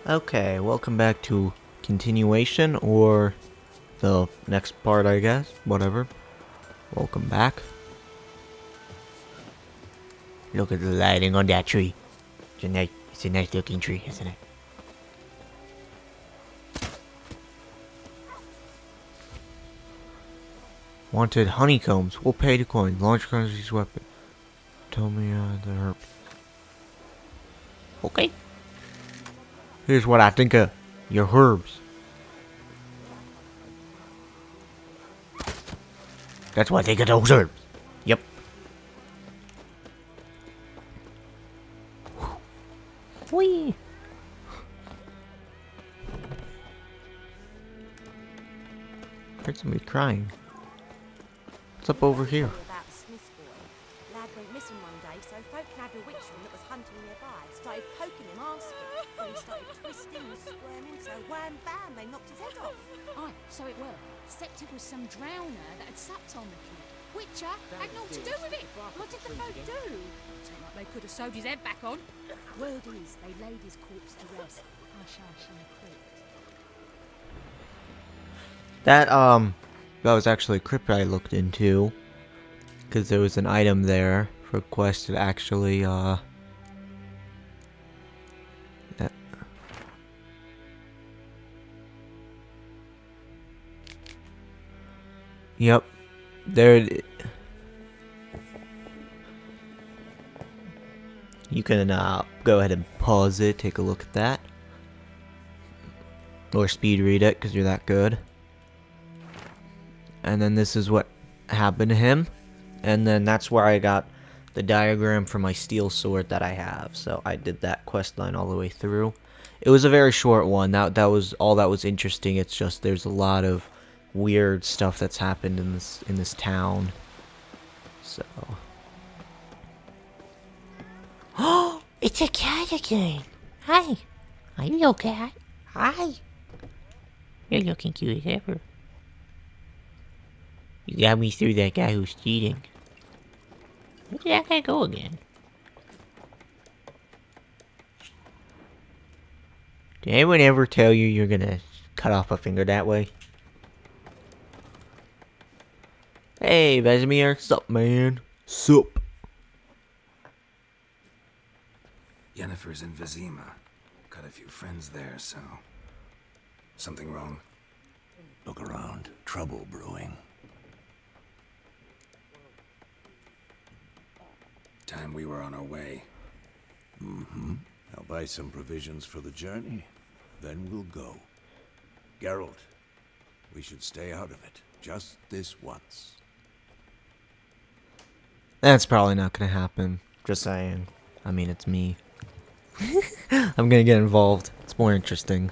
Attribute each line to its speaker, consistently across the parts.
Speaker 1: Okay, welcome back to continuation, or the next part, I guess. Whatever. Welcome back. Look at the lighting on that tree. It's a nice looking tree, isn't it? Wanted honeycombs. We'll pay to coin. Launch country's weapon. Tell me the herb. Okay. Here's what I think of your herbs. That's what I think of those herbs. Yep. Whee! Heard somebody crying. What's up over here?
Speaker 2: Lad went missing one day, so folk nabbed a witchman that was hunting nearby. Started poking him, asking. When he started twisting and squirming, so wham bam, they knocked his head off.
Speaker 3: Aye, so it were. Except it was some drowner that had supped on the kid. Witcher had naught to do with it. What did the folk do? Seemed like they could have sewed his head back on. Word is, they laid his corpse to rest. Hush hush in the creek.
Speaker 1: That was actually a crypt I looked into, because there was an item there for a quest that actually Yep. There. You can go ahead and pause it, take a look at that, or speed read it because you're that good. And then this is what happened to him, and then that's where I got the diagram for my steel sword that I have. So I did that quest line all the way through. It was a very short one. That was all that was interesting. It's just there's a lot of weird stuff that's happened in this town. So. Oh, it's a cat again. Hi. Are you okay, cat? Hi. You're looking cute as ever. You got me through that guy who's cheating. Where did that guy go again? Did anyone ever tell you you're gonna cut off a finger that way? Hey, Vesemir. Sup, man? Sup?
Speaker 4: Yennefer's in Vizima. Got a few friends there, so... Something wrong?
Speaker 5: Look around. Trouble brewing.
Speaker 4: Time we were on our way.
Speaker 5: I'll buy some provisions for the journey. Then we'll go. Geralt, we should stay out of it. Just this once.
Speaker 1: That's probably not gonna happen. Just saying. I mean, it's me. I'm gonna get involved. It's more interesting.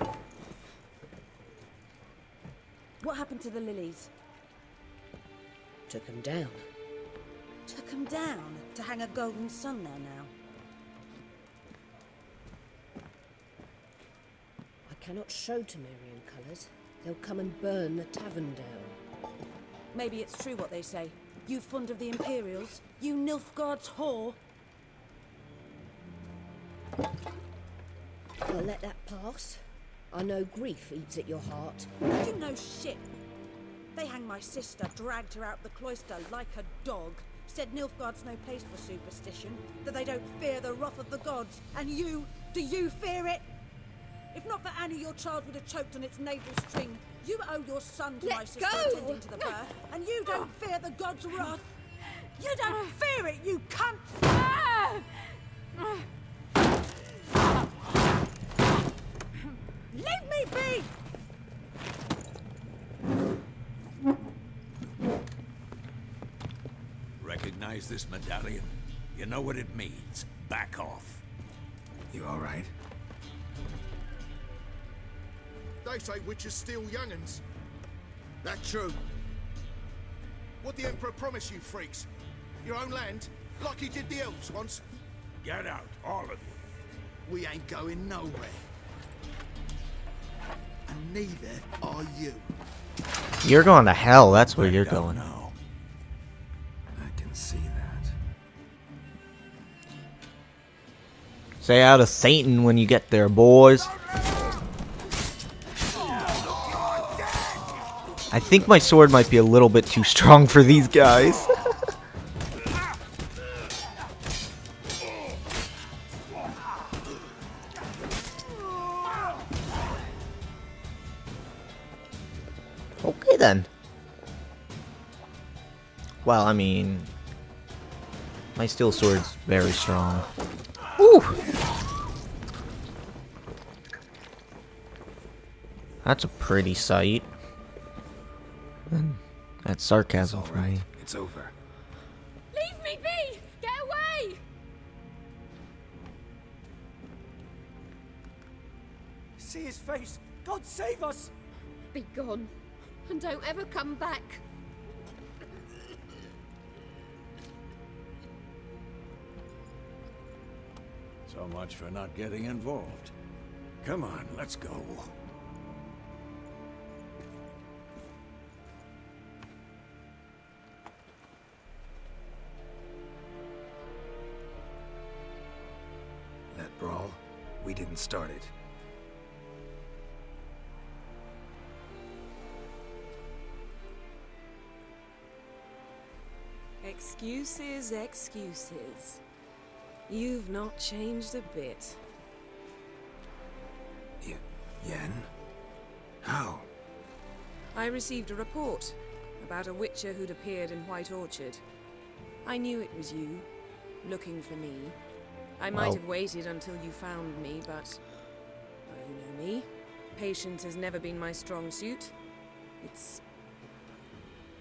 Speaker 2: What happened to the lilies?
Speaker 6: Took him down.
Speaker 2: Took them down to hang a golden sun there now.
Speaker 6: I cannot show Temerian colours. They'll come and burn the tavern down.
Speaker 2: Maybe it's true what they say. You fond of the Imperials? You Nilfgaard's whore?
Speaker 6: I'll let that pass. I know grief eats at your heart.
Speaker 2: You know shit. They hanged my sister, dragged her out the cloister like a dog. Said Nilfgaard's no place for superstition, that they don't fear the wrath of the gods. And you, do you fear it? If not for Annie, your child would have choked on its navel string. You owe your son to my sister attending to the birth, and you don't fear the gods' wrath. You don't fear it, you cunt! Leave me be!
Speaker 5: Recognize this medallion? You know what it means. Back off.
Speaker 4: You alright?
Speaker 7: They say witches steal young'uns. That true? What the Emperor promised you freaks? Your own land? Like he did the elves once?
Speaker 5: Get out, all of you.
Speaker 7: We ain't going nowhere. And neither are you.
Speaker 1: You're going to hell. That's where you're
Speaker 5: Don't
Speaker 1: going.
Speaker 5: know.
Speaker 4: I can see that.
Speaker 1: Say out of Satan when you get there, boys. I think my sword might be a little bit too strong for these guys. Okay then. Well, I mean, my steel sword's very strong. Woo! That's a pretty sight. And that's sarcasm for me.
Speaker 4: It's over.
Speaker 3: Leave me be! Get away!
Speaker 8: See his face! God save us!
Speaker 6: Be gone, and don't ever come back.
Speaker 5: So much for not getting involved. Come on, let's go.
Speaker 4: That brawl, we didn't start it.
Speaker 9: Excuses, excuses. You've not changed a bit.
Speaker 4: Yen? How?
Speaker 9: I received a report about a witcher who'd appeared in White Orchard. I knew it was you, looking for me. I might have waited until you found me, but... well, you know me. Patience has never been my strong suit. It's...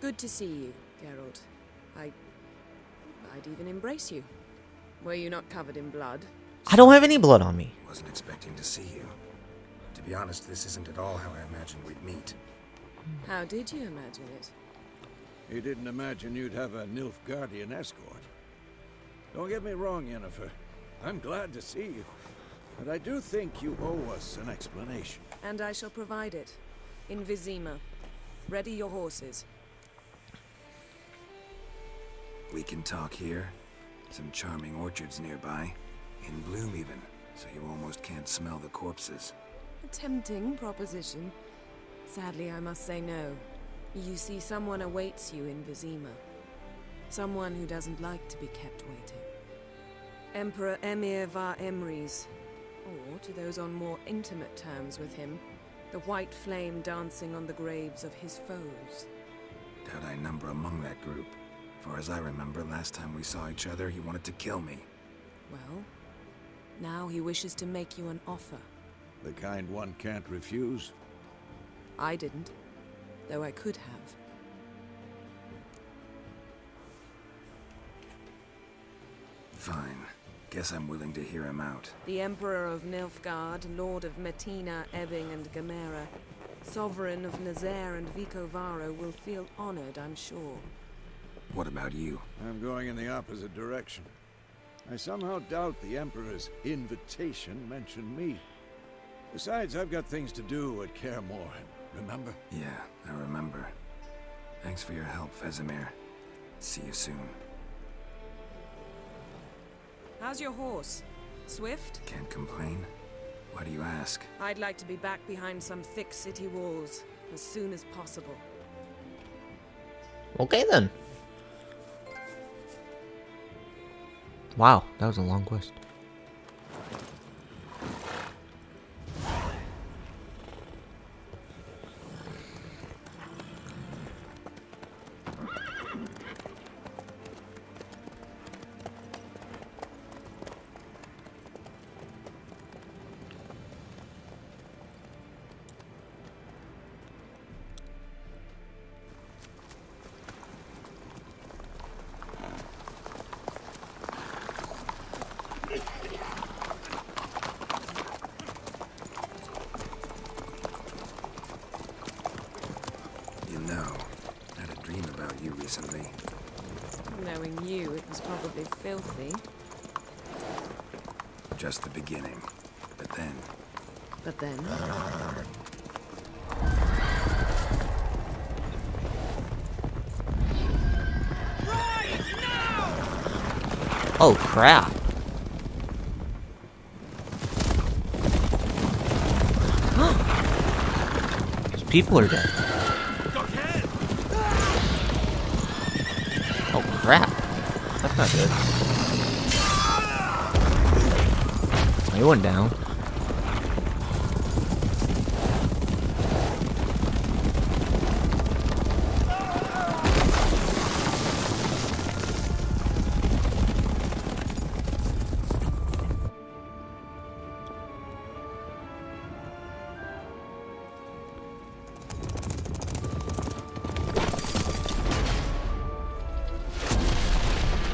Speaker 9: good to see you, Geralt. I'd even embrace you. Were you not covered in blood?
Speaker 1: I don't have any blood on me.
Speaker 4: Wasn't expecting to see you. To be honest, this isn't at all how I imagined we'd meet.
Speaker 9: How did you imagine it?
Speaker 5: You didn't imagine you'd have a Nilfgaardian escort. Don't get me wrong, Yennefer. I'm glad to see you. But I do think you owe us an explanation.
Speaker 9: And I shall provide it. In Vizima. Ready your horses.
Speaker 4: We can talk here. Some charming orchards nearby. In bloom even, so you almost can't smell the corpses.
Speaker 9: A tempting proposition. Sadly, I must say no. You see, someone awaits you in Vizima. Someone who doesn't like to be kept waiting. Emperor Emir var Emrys. Or, to those on more intimate terms with him, the white flame dancing on the graves of his foes.
Speaker 4: Doubt I number among that group. Far as I remember, last time we saw each other, he wanted to kill me.
Speaker 9: Well, now he wishes to make you an offer.
Speaker 5: The kind one can't refuse.
Speaker 9: I didn't, though I could have.
Speaker 4: Fine. Guess I'm willing to hear him out.
Speaker 9: The Emperor of Nilfgaard, Lord of Metina, Ebbing, and Gamera, Sovereign of Nazaire and Vicovaro will feel honored, I'm sure.
Speaker 4: What about you?
Speaker 5: I'm going in the opposite direction. I somehow doubt the Emperor's invitation mentioned me. Besides, I've got things to do at Kaer Morhen, remember?
Speaker 4: Yeah, I remember. Thanks for your help, Vesemir. See you soon.
Speaker 9: How's your horse? Swift?
Speaker 4: Can't complain. Why do you ask?
Speaker 9: I'd like to be back behind some thick city walls as soon as possible.
Speaker 1: Okay then. Wow, that was a long quest.
Speaker 4: Recently.
Speaker 9: Knowing you, it was probably filthy.
Speaker 4: Just the beginning. But then...
Speaker 9: But then?
Speaker 1: Oh crap. These people are dead. crap. That's not good. He went down.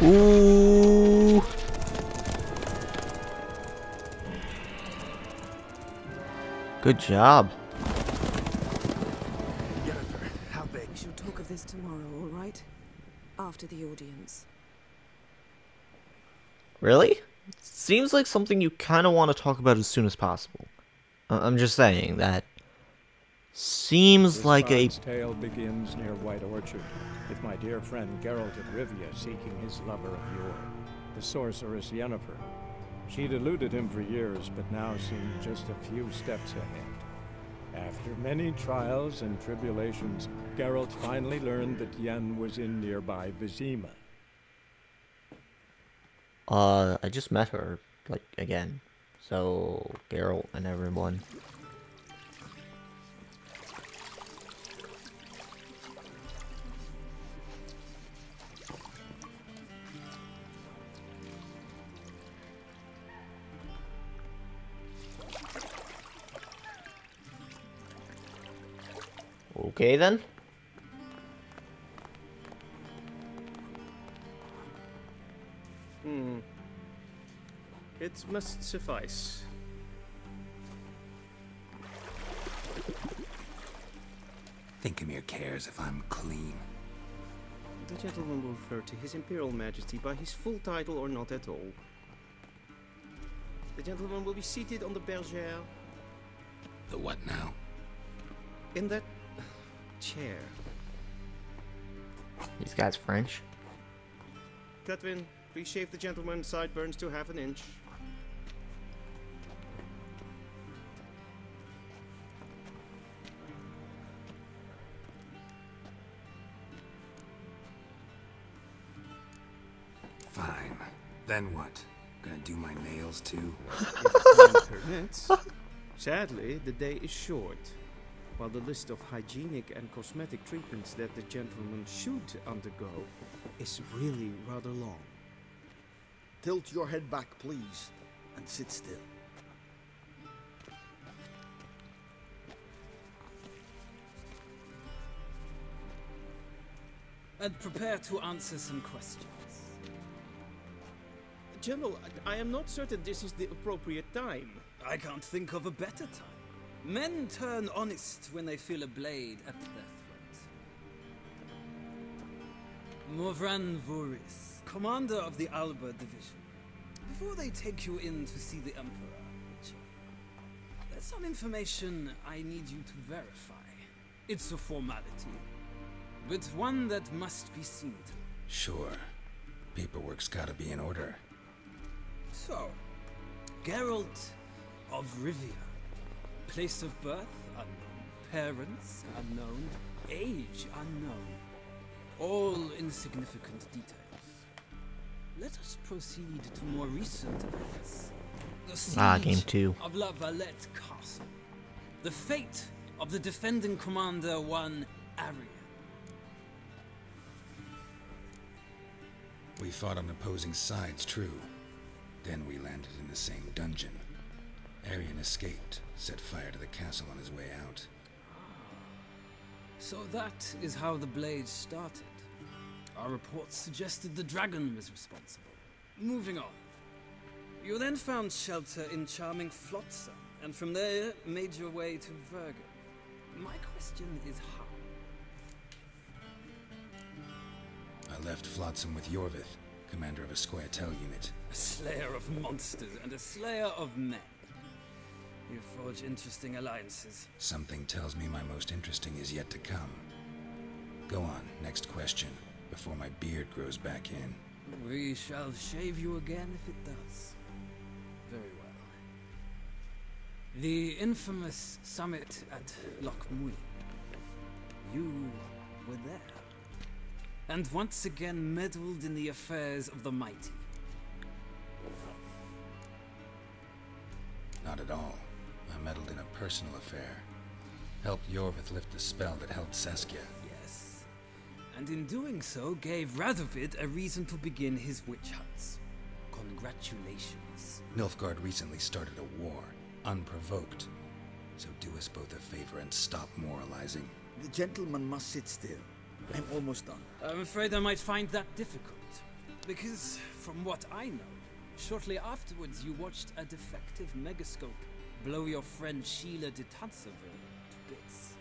Speaker 1: Ooh. Good job.
Speaker 9: Jennifer, how big? We shall talk of this tomorrow, all right? After the audience.
Speaker 1: Really? Seems like something you kind of want to talk about as soon as possible. I'm just saying that seems
Speaker 10: This
Speaker 1: like a...
Speaker 10: bard's tale begins near White Orchard, with my dear friend Geralt of Rivia seeking his lover of yore, the sorceress Yennefer. She'd eluded him for years, but now seemed just a few steps ahead. After many trials and tribulations, Geralt finally learned that Yen was in nearby Vizima.
Speaker 1: I just met her, like, again. So, Geralt and everyone. Okay then.
Speaker 11: It must suffice.
Speaker 4: Thinkemere cares if I'm clean.
Speaker 11: The gentleman will refer to His Imperial Majesty by his full title or not at all. The gentleman will be seated on the bergère.
Speaker 4: The what now?
Speaker 11: In that chair.
Speaker 1: These guys French.
Speaker 11: Cletwin, please shave the gentleman's sideburns to half an inch.
Speaker 4: Fine. Then what? Gonna do my nails too?
Speaker 11: If time permits. Sadly, the day is short, while the list of hygienic and cosmetic treatments that the gentleman should undergo is really rather long.
Speaker 7: Tilt your head back, please, and sit still.
Speaker 12: And prepare to answer some questions.
Speaker 11: General, I am not certain this is the appropriate time.
Speaker 12: I can't think of a better time. Men turn honest when they feel a blade at their throat. Morvran Voris, commander of the Alba Division. Before they take you in to see the Emperor, there's some information I need you to verify. It's a formality, but one that must be seen to.
Speaker 4: Sure. Paperwork's gotta be in order.
Speaker 12: So, Geralt of Rivia. Place of birth unknown. Parents unknown. Age unknown. All insignificant details. Let us proceed to more recent events. The siege
Speaker 1: Game 2.
Speaker 12: of La Valette Castle. The fate of the defending commander, one Arian.
Speaker 4: We fought on opposing sides, true. Then we landed in the same dungeon. Arian escaped, set fire to the castle on his way out.
Speaker 12: So that is how the blade started. Our reports suggested the dragon was responsible. Moving on. You then found shelter in charming Flotsam, and from there made your way to Vergen. My question is how?
Speaker 4: I left Flotsam with Yorvith, commander of a Squirtel unit.
Speaker 12: A slayer of monsters and a slayer of men. You forge interesting alliances.
Speaker 4: Something tells me my most interesting is yet to come. Go on, next question, before my beard grows back in.
Speaker 12: We shall shave you again if it does. Very well. The infamous summit at Loch Muin. You were there. and once again meddled in the affairs of the mighty.
Speaker 4: Not at all. I meddled in a personal affair. Helped Yorvith lift the spell that held Saskia.
Speaker 12: Yes. And in doing so, gave Radovid a reason to begin his witch hunts. Congratulations.
Speaker 4: Nilfgaard recently started a war, unprovoked. So do us both a favor and stop moralizing.
Speaker 13: The gentleman must sit still. I'm almost done.
Speaker 12: I'm afraid I might find that difficult. Because, from what I know, shortly afterwards you watched a defective megascope blow your friend Sheila de Tanserville to bits.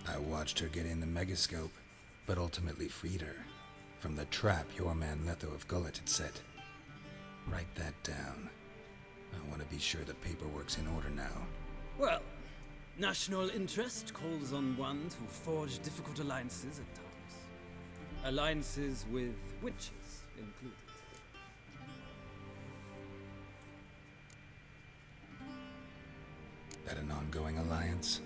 Speaker 4: I watched her get in the megascope, but ultimately freed her from the trap your man Letho of Gullet had set. Write that down. I want to be sure the paperwork's in order now.
Speaker 12: Well, national interest calls on one to forge difficult alliances at times. Alliances with witches included.
Speaker 4: That an ongoing alliance?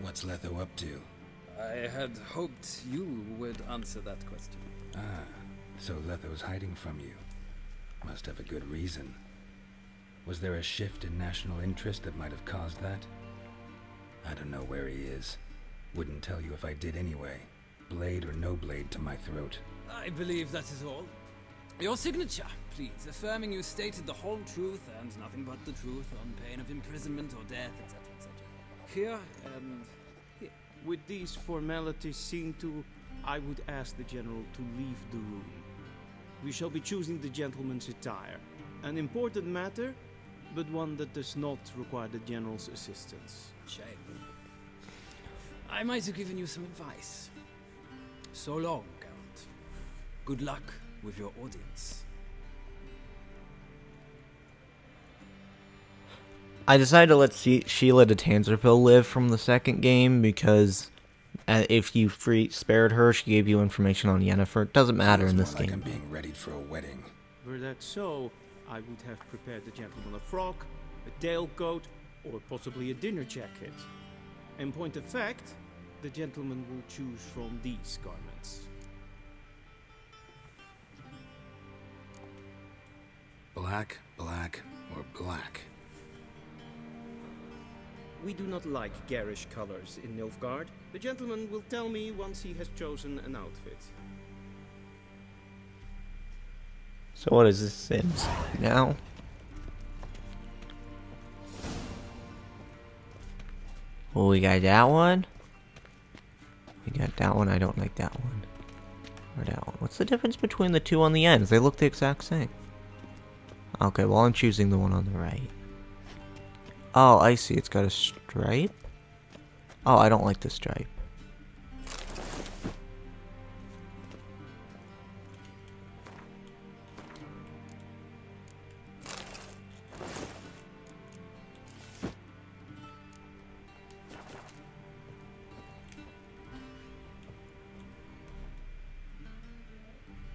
Speaker 4: What's Letho up to?
Speaker 12: I had hoped you would answer that question.
Speaker 4: Ah, so Letho's hiding from you. Must have a good reason. Was there a shift in national interest that might have caused that? I don't know where he is. Wouldn't tell you if I did anyway. Blade or no blade to my throat.
Speaker 12: I believe that is all. Your signature, please, affirming you stated the whole truth and nothing but the truth on pain of imprisonment or death, etc., etc.
Speaker 11: Here and here. With these formalities seen to, I would ask the general to leave the room. We shall be choosing the gentleman's attire. An important matter, but one that does not require the general's assistance.
Speaker 12: Shame. I might have given you some advice. So long, Geralt. Good luck with your audience.
Speaker 1: I decided to let Sheila de Tanserville live from the second game because if you spared her, she gave you information on Yennefer. It doesn't matter in this game.
Speaker 4: I'm being readied for a wedding.
Speaker 11: Were that so, I would have prepared the gentleman a frock, a tailcoat, or possibly a dinner jacket. In point of fact, the gentleman will choose from these garments.
Speaker 4: Black, black, or black?
Speaker 11: We do not like garish colors in Nilfgaard. The gentleman will tell me once he has chosen an outfit.
Speaker 1: So what is this, Sims? Now? Well, we got that one. We got that one. I don't like that one. Or that one. What's the difference between the two on the ends? They look the exact same. Okay, well, I'm choosing the one on the right. Oh, I see. It's got a stripe. Oh, I don't like the stripe.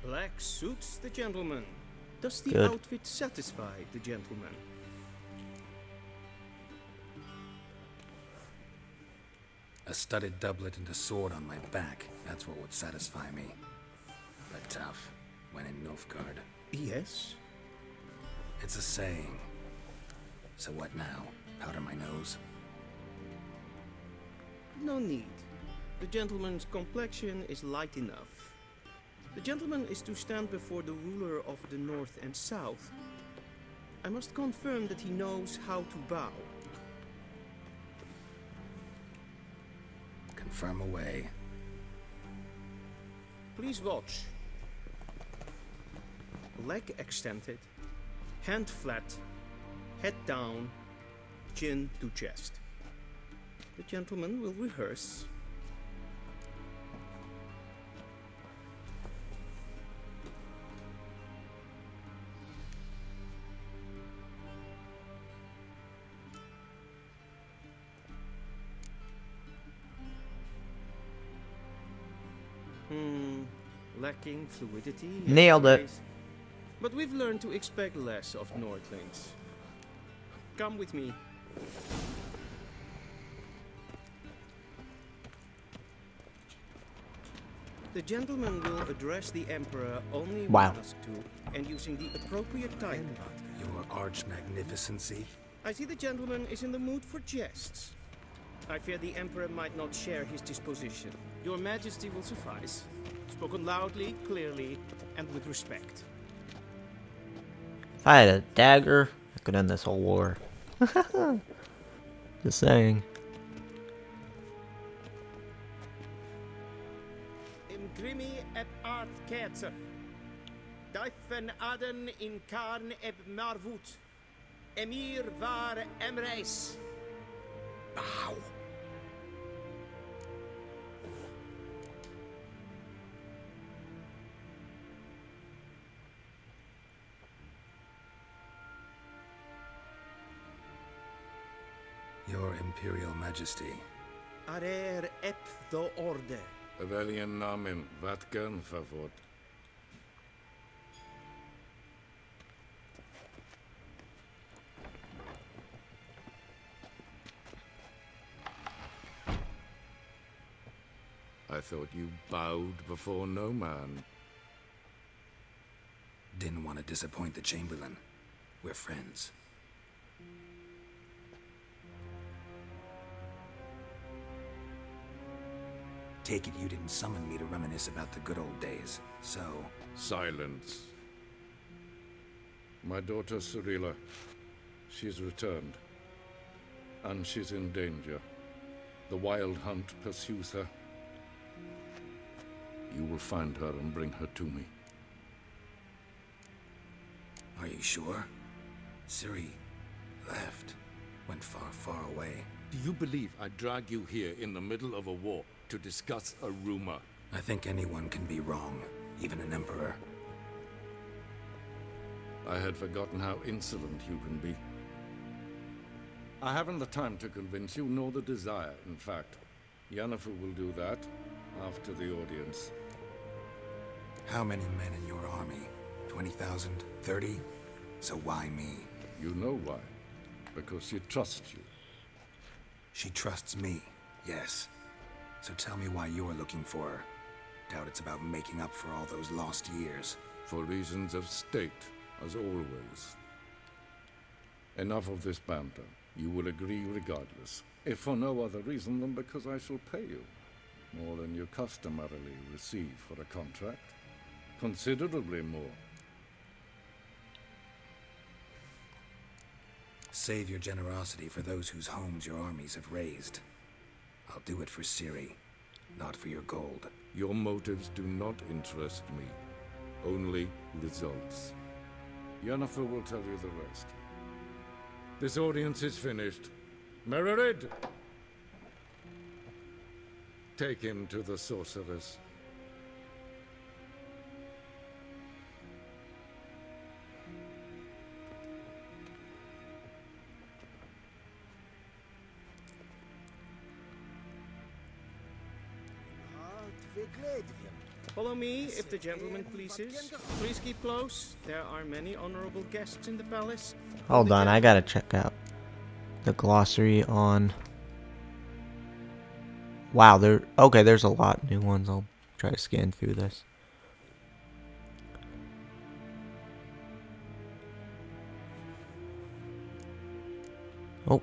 Speaker 11: Black suits the gentleman. Does the
Speaker 1: Good.
Speaker 11: outfit satisfy the gentleman?
Speaker 4: A studded doublet and a sword on my back. That's what would satisfy me. But tough, when in Nilfgaard.
Speaker 11: Yes.
Speaker 4: It's a saying. So what now? Powder my nose?
Speaker 11: No need. The gentleman's complexion is light enough. The gentleman is to stand before the ruler of the North and South. I must confirm that he knows how to bow.
Speaker 4: Confirm away.
Speaker 11: Please watch. Leg extended, hand flat, head down, chin to chest. The gentleman will rehearse. Lacking fluidity.
Speaker 1: Nailed it.
Speaker 11: But we've learned to expect less of Nordlings. Come with me. The gentleman will address the Emperor only
Speaker 1: Wow.
Speaker 11: when asked to, and using the appropriate title.
Speaker 4: Your arch-magnificency?
Speaker 11: I see the gentleman is in the mood for jests. I fear the Emperor might not share his disposition. Your Majesty will suffice. Spoken loudly, clearly, and with respect.
Speaker 1: If I had a dagger, I could end this whole war. Just saying.
Speaker 11: Imgrimi eb art kerzer. Duifen aden in karn eb marvut. Emir var emreis.
Speaker 4: Bow. Your Imperial Majesty.
Speaker 11: Arer ep the orde.
Speaker 14: Welchen Namen? Wat gern favor? I thought you bowed before no man.
Speaker 4: Didn't want to disappoint the Chamberlain. We're friends. Take it you didn't summon me to reminisce about the good old days, so...
Speaker 14: Silence. My daughter Cyrilla, she's returned. And she's in danger. The Wild Hunt pursues her. You will find her and bring her to me.
Speaker 4: Are you sure? Ciri left. Went far, far away.
Speaker 14: Do you believe I drag you here in the middle of a war to discuss a rumor?
Speaker 4: I think anyone can be wrong, even an emperor.
Speaker 14: I had forgotten how insolent you can be. I haven't the time to convince you, nor the desire, in fact. Yennefer will do that after the audience.
Speaker 4: How many men in your army? 20,000? 30? So why me?
Speaker 14: You know why. Because she trusts you.
Speaker 4: She trusts me, yes. So tell me why you're looking for her. Doubt it's about making up for all those lost years.
Speaker 14: For reasons of state, as always. Enough of this banter. You will agree regardless. If for no other reason than because I shall pay you. More than you customarily receive for a contract. Considerably more.
Speaker 4: Save your generosity for those whose homes your armies have razed. I'll do it for Ciri, not for your gold.
Speaker 14: Your motives do not interest me. Only results. Yennefer will tell you the rest. This audience is finished. Mererid! Take him to the sorceress.
Speaker 11: Follow me, if the gentleman pleases. Please keep close. There are many honorable guests in the palace.
Speaker 1: Hold on, I gotta check out the glossary on... Wow, okay, there's a lot new ones. I'll try to scan through this. Oh.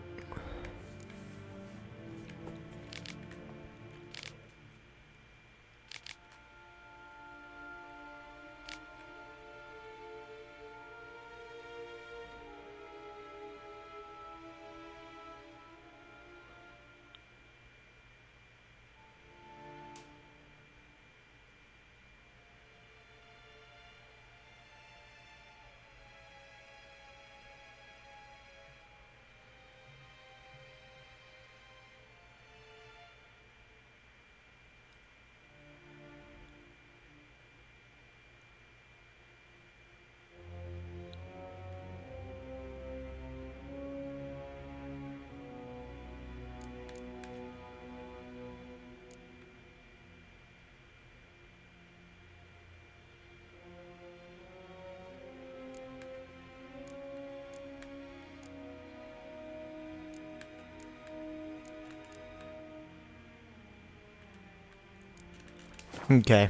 Speaker 1: Okay.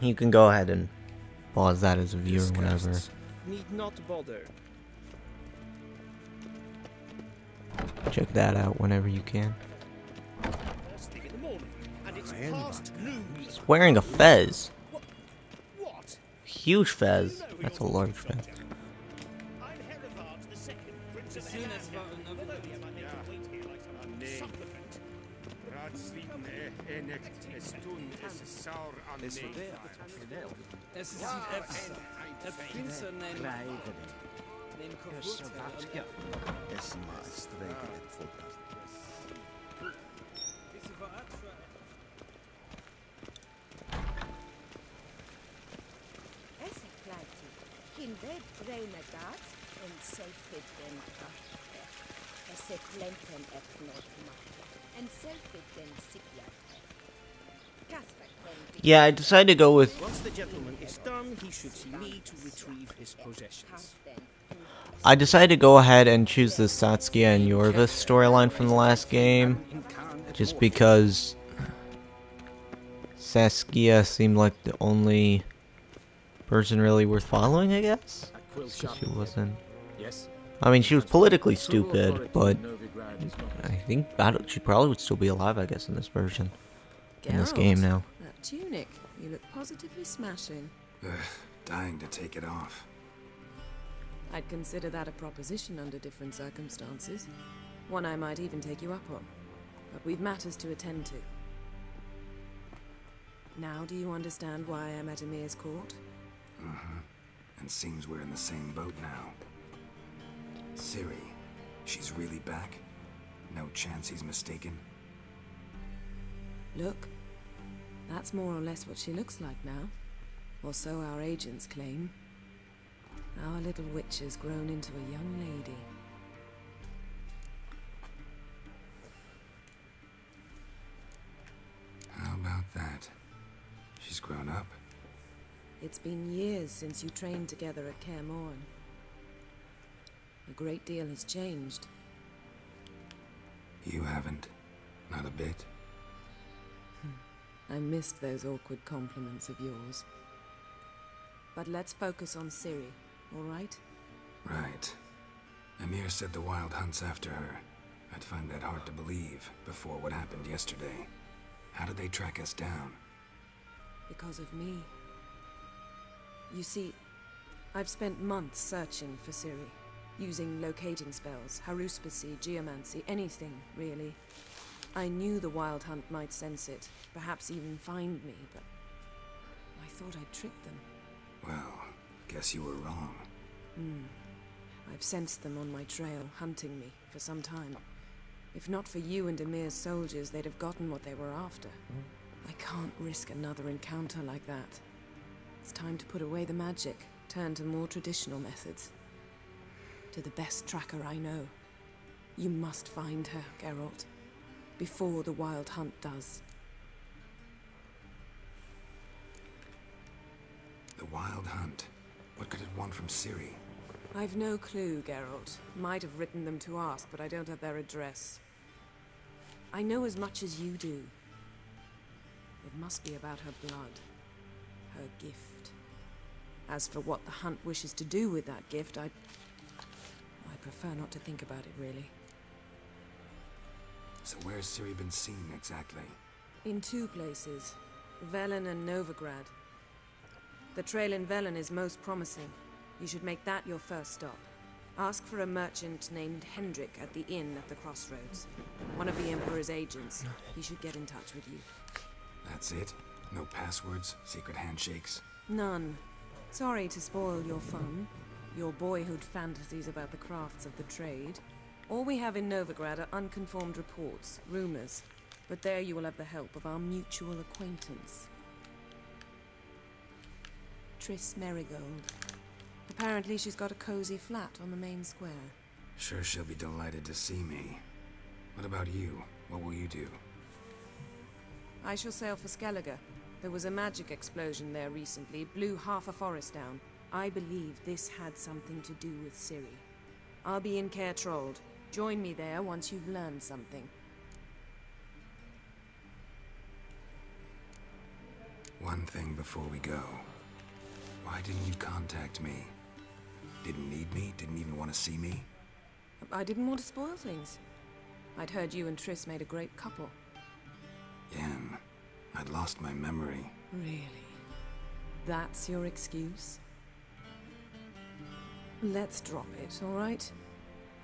Speaker 1: You can go ahead and pause that as a viewer whenever.
Speaker 11: Need not bother.
Speaker 1: Check that out whenever you can.
Speaker 8: First thing in the morning, and it's past noon.
Speaker 1: He's wearing a fez.
Speaker 8: What?
Speaker 1: Huge fez. That's a large fez.
Speaker 8: I'm Herivard the Second, Prince of Helheim. Melody, am I meant to wait here like some supplement?
Speaker 12: Es sieht ett prinsen den Kovutka.
Speaker 5: Es maakt rekenen voor
Speaker 15: Es erklärt Kinder treine gas en selfie den es erklären etnot and selfie den sigla.
Speaker 1: Yeah, I decided to go with...
Speaker 11: Once the gentleman is done, he should see me to retrieve his possessions.
Speaker 1: I decided to go ahead and choose the Saskia and Yorvis storyline from the last game, just because Saskia seemed like the only person really worth following, I guess? She wasn't... I mean, she was politically stupid, but I think she probably would still be alive, I guess, in this version. In this game now.
Speaker 9: That tunic, you look positively smashing.
Speaker 4: Dying to take it off.
Speaker 9: I'd consider that a proposition under different circumstances. One I might even take you up on. But we've matters to attend to. Now do you understand why I'm at Emir's court?
Speaker 4: And seems we're in the same boat now. Ciri, she's really back? No chance he's mistaken?
Speaker 9: Look, that's more or less what she looks like now. Or so our agents claim. Our little witch has grown into a young lady.
Speaker 4: How about that? She's grown up?
Speaker 9: It's been years since you trained together at Kaer Morhen. A great deal has changed.
Speaker 4: You haven't. Not a bit.
Speaker 9: I missed those awkward compliments of yours. But let's focus on Ciri, all right?
Speaker 4: Right. Emir said the Wild Hunt's after her. I'd find that hard to believe before what happened yesterday. How did they track us down?
Speaker 9: Because of me. You see, I've spent months searching for Ciri, using locating spells, haruspicy, geomancy, anything, really. I knew the Wild Hunt might sense it, perhaps even find me, but I thought I'd tricked them.
Speaker 4: Well, guess you were wrong.
Speaker 9: I've sensed them on my trail, hunting me, for some time. If not for you and Emir's soldiers, they'd have gotten what they were after. I can't risk another encounter like that. It's time to put away the magic, turn to more traditional methods. To the best tracker I know. You must find her, Geralt. Before the Wild Hunt does.
Speaker 4: The Wild Hunt? What could it want from Ciri?
Speaker 9: I've no clue, Geralt. Might have written them to ask, but I don't have their address. I know as much as you do. It must be about her blood. Her gift. As for what the Hunt wishes to do with that gift, I prefer not to think about it, really.
Speaker 4: So where's Ciri been seen, exactly?
Speaker 9: In two places. Velen and Novigrad. The trail in Velen is most promising. You should make that your first stop. Ask for a merchant named Hendrik at the inn at the crossroads. One of the Emperor's agents. He should get in touch with you.
Speaker 4: That's it? No passwords? Secret handshakes?
Speaker 9: None. Sorry to spoil your fun. Your boyhood fantasies about the crafts of the trade. All we have in Novigrad are unconfirmed reports, rumors. But there you will have the help of our mutual acquaintance. Triss Merigold. Apparently she's got a cozy flat on the main square.
Speaker 4: Sure she'll be delighted to see me. What about you? What will you do?
Speaker 9: I shall sail for Skellige. There was a magic explosion there recently, blew half a forest down. I believe this had something to do with Ciri. I'll be in Caer Trold. Join me there once you've learned something.
Speaker 4: One thing before we go. Why didn't you contact me? Didn't need me? Didn't even want to see me?
Speaker 9: I didn't want to spoil things. I'd heard you and Triss made a great couple.
Speaker 4: Yen, I'd lost my memory.
Speaker 9: Really? That's your excuse? Let's drop it, all right?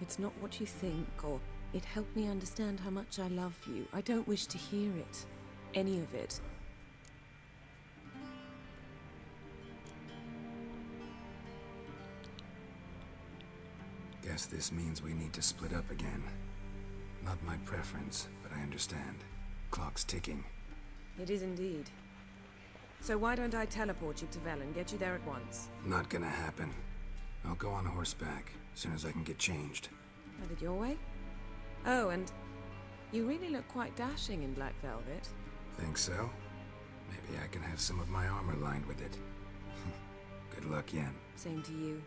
Speaker 9: It's not what you think, or it helped me understand how much I love you. I don't wish to hear it. Any of it.
Speaker 4: Guess this means we need to split up again. Not my preference, but I understand. Clock's ticking.
Speaker 9: It is indeed. So why don't I teleport you to Velen, get you there at once?
Speaker 4: Not gonna happen. I'll go on horseback, as soon as I can get changed.
Speaker 9: Headed your way? Oh, and you really look quite dashing in black velvet.
Speaker 4: Think so? Maybe I can have some of my armor lined with it. Good luck, Yen.
Speaker 9: Same to you.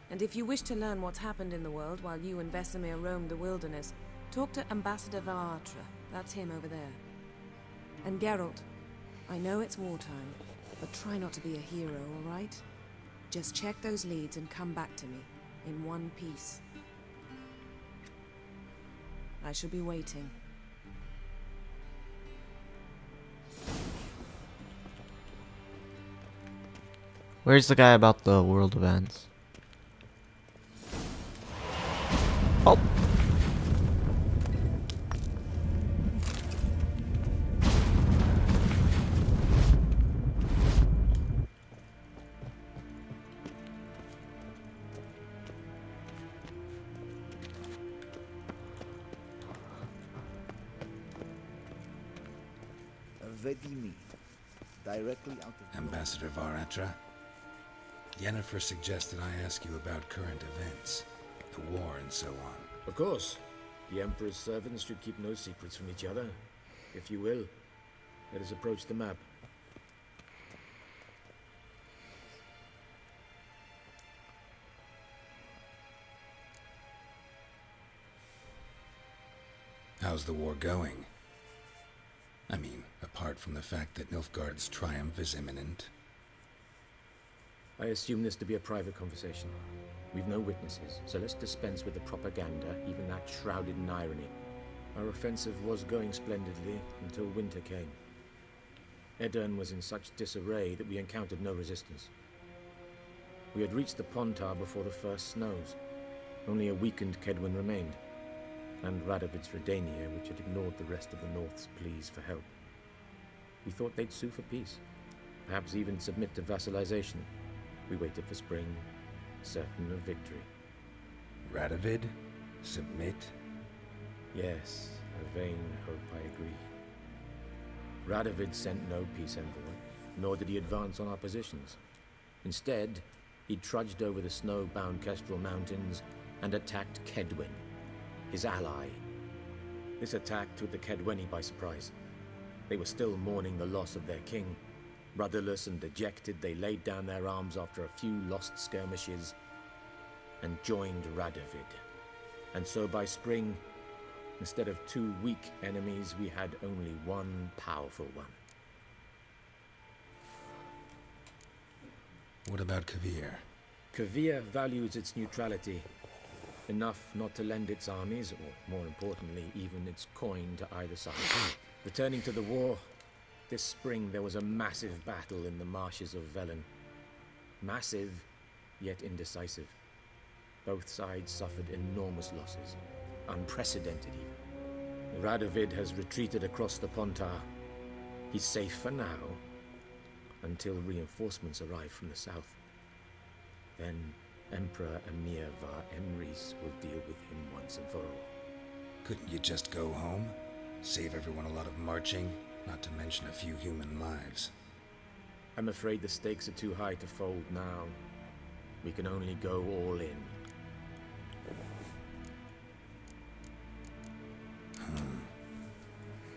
Speaker 9: And if you wish to learn what's happened in the world while you and Vesemir roamed the wilderness, talk to Ambassador Valatra. That's him over there. And Geralt, I know it's wartime, but try not to be a hero, all right? Just check those leads and come back to me, in one piece. I shall be waiting.
Speaker 1: Where's the guy about the world events? Oh.
Speaker 13: Vedimi, directly out of...
Speaker 4: Ambassador Varatra? Yennefer suggested I ask you about current events, the war and so on.
Speaker 16: Of course. The Emperor's servants should keep no secrets from each other. If you will, let us approach the map.
Speaker 4: How's the war going? I mean, apart from the fact that Nilfgaard's triumph is imminent.
Speaker 16: I assume this to be a private conversation. We've no witnesses, so let's dispense with the propaganda, even that shrouded in irony. Our offensive was going splendidly until winter came. Edirn was in such disarray that we encountered no resistance. We had reached the Pontar before the first snows. Only a weakened Kedwin remained, and Radovid's Redania, which had ignored the rest of the North's pleas for help. We thought they'd sue for peace, perhaps even submit to vassalization. We waited for spring, certain of victory.
Speaker 4: Radovid? Submit?
Speaker 16: Yes, a vain hope, I agree. Radovid sent no peace envoy, nor did he advance on our positions. Instead, he trudged over the snow-bound Kestrel Mountains and attacked Kedwen, his ally. This attack took the Kedweni by surprise. They were still mourning the loss of their king. Rudderless and dejected, they laid down their arms after a few lost skirmishes and joined Radovid. And so by spring, instead of two weak enemies, we had only one powerful one.
Speaker 4: What about Kavir?
Speaker 16: Kavir values its neutrality, enough not to lend its armies, or more importantly, even its coin to either side. Returning to the war, this spring there was a massive battle in the marshes of Velen. Massive, yet indecisive. Both sides suffered enormous losses, unprecedented even. Radovid has retreated across the Pontar. He's safe for now, until reinforcements arrive from the south. Then Emperor Emir Var Emrys will deal with him once and for all.
Speaker 4: Couldn't you just go home? Save everyone a lot of marching, not to mention a few human lives.
Speaker 16: I'm afraid the stakes are too high to fold now. We can only go all in.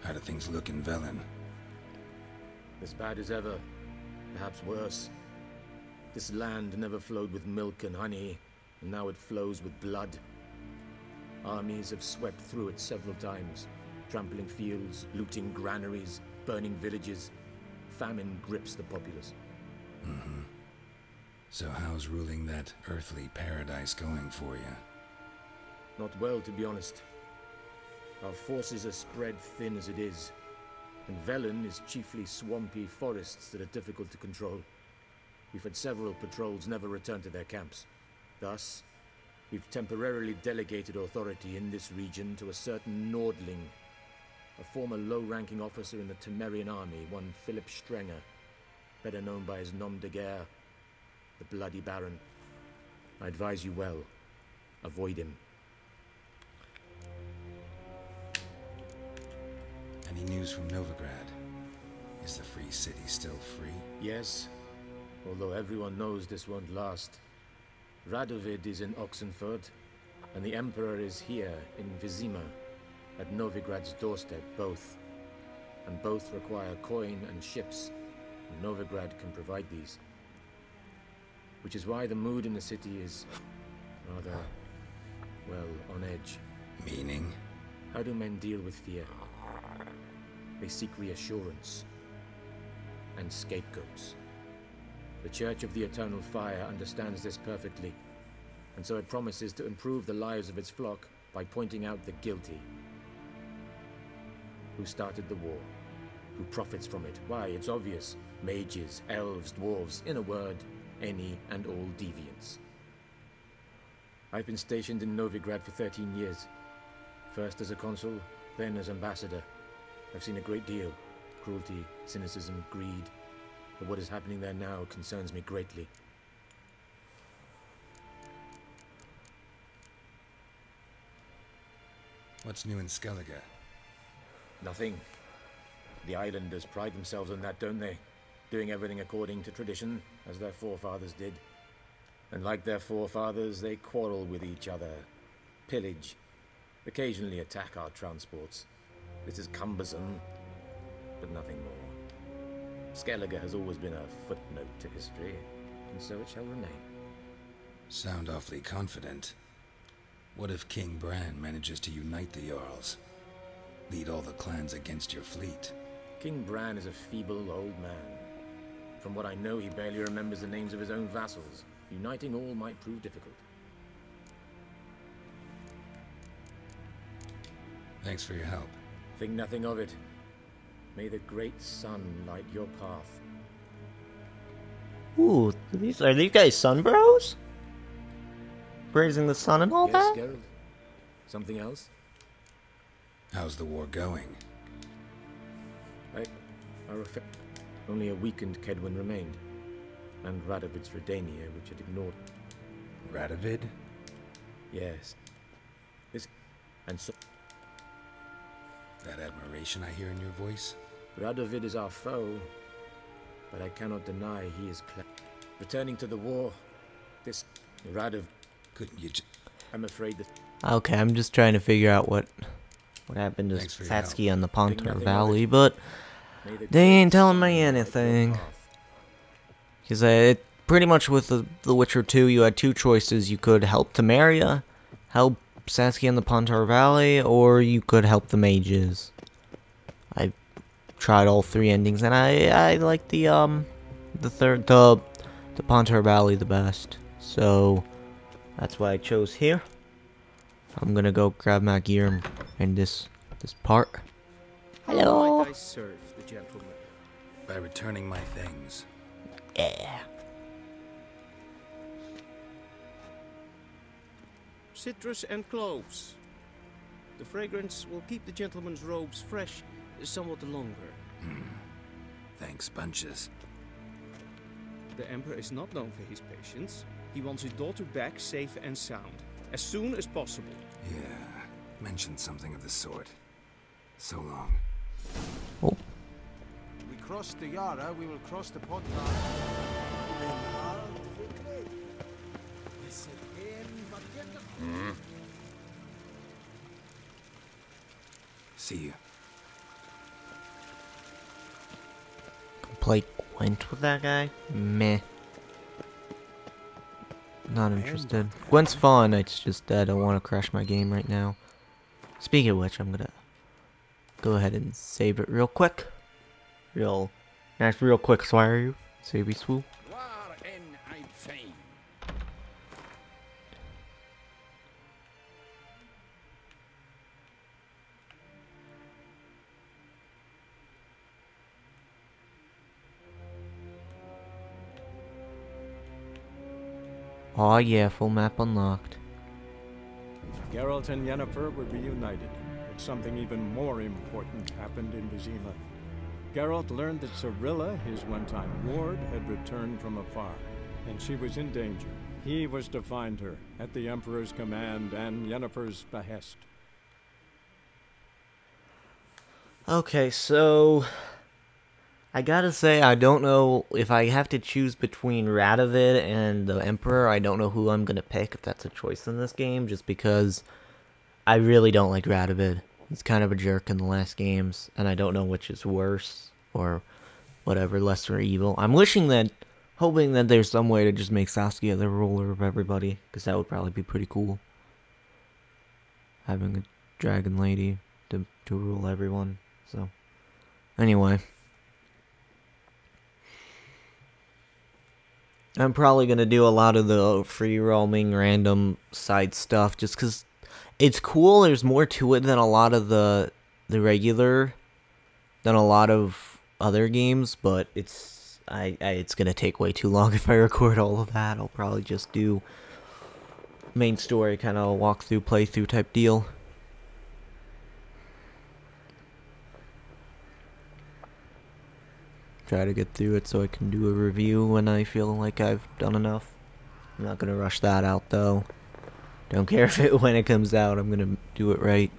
Speaker 4: How do things look in Velen?
Speaker 16: As bad as ever, perhaps worse. This land never flowed with milk and honey, and now it flows with blood. Armies have swept through it several times, trampling fields, looting granaries, burning villages. famine grips the populace.
Speaker 4: Mm-hmm. So how's ruling that earthly paradise going for you?
Speaker 16: Not well, to be honest. Our forces are spread thin as it is, and Velen is chiefly swampy forests that are difficult to control. We've had several patrols never return to their camps. Thus, we've temporarily delegated authority in this region to a certain Nordling, a former low-ranking officer in the Temerian army, one Philip Strenger, better known by his nom de guerre, the Bloody Baron. I advise you well. Avoid him.
Speaker 4: Any news from Novigrad? Is the Free City still free?
Speaker 16: Yes, although everyone knows this won't last. Radovid is in Oxenford, and the Emperor is here in Vizima, at Novigrad's doorstep, both. And both require coin and ships, and Novigrad can provide these. Which is why the mood in the city is rather, well, on edge.
Speaker 4: Meaning?
Speaker 16: How do men deal with fear? They seek reassurance and scapegoats. The Church of the Eternal Fire understands this perfectly, and so it promises to improve the lives of its flock by pointing out the guilty. Who started the war? Who profits from it? Why, it's obvious. Mages, elves, dwarves, in a word, any and all deviants. I've been stationed in Novigrad for 13 years. First as a consul, then as ambassador. I've seen a great deal. Cruelty, cynicism, greed. But what is happening there now concerns me greatly.
Speaker 4: What's new in Skellige?
Speaker 16: Nothing. The islanders pride themselves on that, don't they? Doing everything according to tradition, as their forefathers did. And like their forefathers, they quarrel with each other, pillage, occasionally attack our transports. This is cumbersome, but nothing more. Skellige has always been a footnote to history, and so it shall remain.
Speaker 4: Sound awfully confident. What if King Bran manages to unite the Jarls? Lead all the clans against your fleet?
Speaker 16: King Bran is a feeble old man. From what I know, he barely remembers the names of his own vassals. Uniting all might prove difficult.
Speaker 4: Thanks for your help.
Speaker 16: Think nothing of it. May the great sun light your path.
Speaker 1: Ooh, are these guys sun bros? Praising the sun and all
Speaker 16: Yes,
Speaker 1: that?
Speaker 16: Geralt? Something else?
Speaker 4: How's the war going?
Speaker 16: Only a weakened Kedwin remained, and Radovid's Redania, which had ignored.
Speaker 4: Radovid?
Speaker 16: Yes. And so.
Speaker 4: That admiration I hear in your voice?
Speaker 16: Radovid is our foe, but I cannot deny he is returning to the war. This Radov.
Speaker 4: Couldn't you
Speaker 16: I'm afraid that.
Speaker 1: Okay, I'm just trying to figure out what happened to Satsuki on the Pontar Valley, but they ain't telling me anything. Because pretty much with the Witcher 2, you had two choices. You could help Temeria, help Satsuki on the Pontar Valley, or you could help the mages. I tried all three endings, and I like the Pontar Valley the best. So that's why I chose here. I'm gonna go grab my gear and this part. Hello.
Speaker 11: How might I serve the gentleman?
Speaker 4: By returning my things.
Speaker 1: Yeah.
Speaker 11: Citrus and cloves. The fragrance will keep the gentleman's robes fresh somewhat longer.
Speaker 4: Thanks, bunches.
Speaker 11: The Emperor is not known for his patience. He wants his daughter back safe and sound, as soon as possible.
Speaker 4: Yeah, mentioned something of the sort. So long.
Speaker 1: Oh.
Speaker 17: We cross the Yara, we will cross the Pontar.
Speaker 4: See you.
Speaker 1: Play Gwent with that guy? Meh. Not interested. Gwent's fun, it's just that I don't want to crash my game right now. Speaking of which, I'm gonna go ahead and save it real quick. Real That's real quick, swear you. Say we swoop. Oh yeah, full map unlocked.
Speaker 10: Geralt and Yennefer were reunited, but something even more important happened in Vizima. Geralt learned that Cirilla, his one-time ward, had returned from afar, and she was in danger. He was to find her, at the Emperor's command and Yennefer's behest.
Speaker 1: Okay, so I gotta say, I don't know if I have to choose between Radovid and the Emperor. I don't know who I'm gonna pick if that's a choice in this game, just because I really don't like Radovid. He's kind of a jerk in the last games, and I don't know which is worse, or whatever, lesser evil. I'm hoping that there's some way to just make Saskia the ruler of everybody, because that would probably be pretty cool. Having a dragon lady to rule everyone, so. Anyway. I'm probably going to do a lot of the free roaming random side stuff, just because it's cool. There's more to it than a lot of the regular, than a lot of other games, but it's gonna take way too long if I record all of that. I'll probably just do main story, kind of walkthrough, playthrough type deal. Try to get through it so I can do a review when I feel like I've done enough. I'm not gonna rush that out though. Don't care if when it comes out, I'm gonna do it right.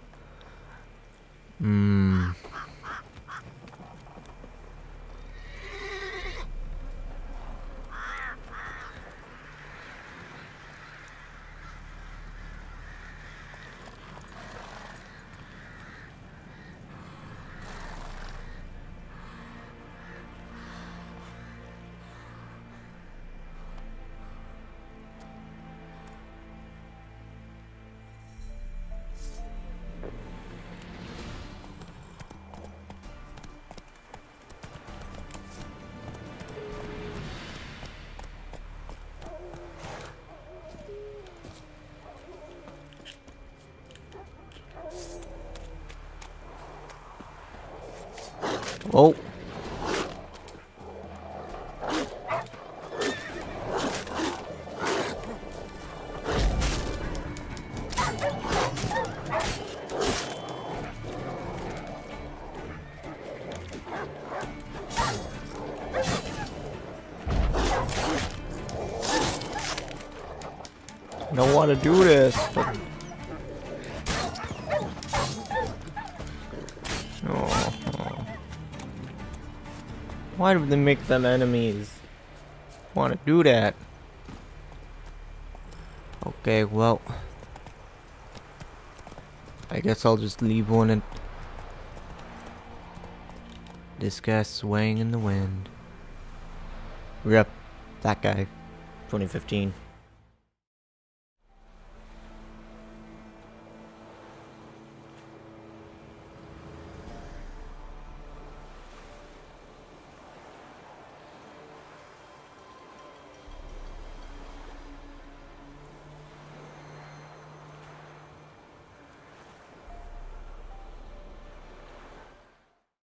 Speaker 1: Oh. I don't want to do this, but... Why do they make them enemies? Want to do that? Okay, well, I guess I'll just leave one and this guy swaying in the wind. Rip, that guy, 2015.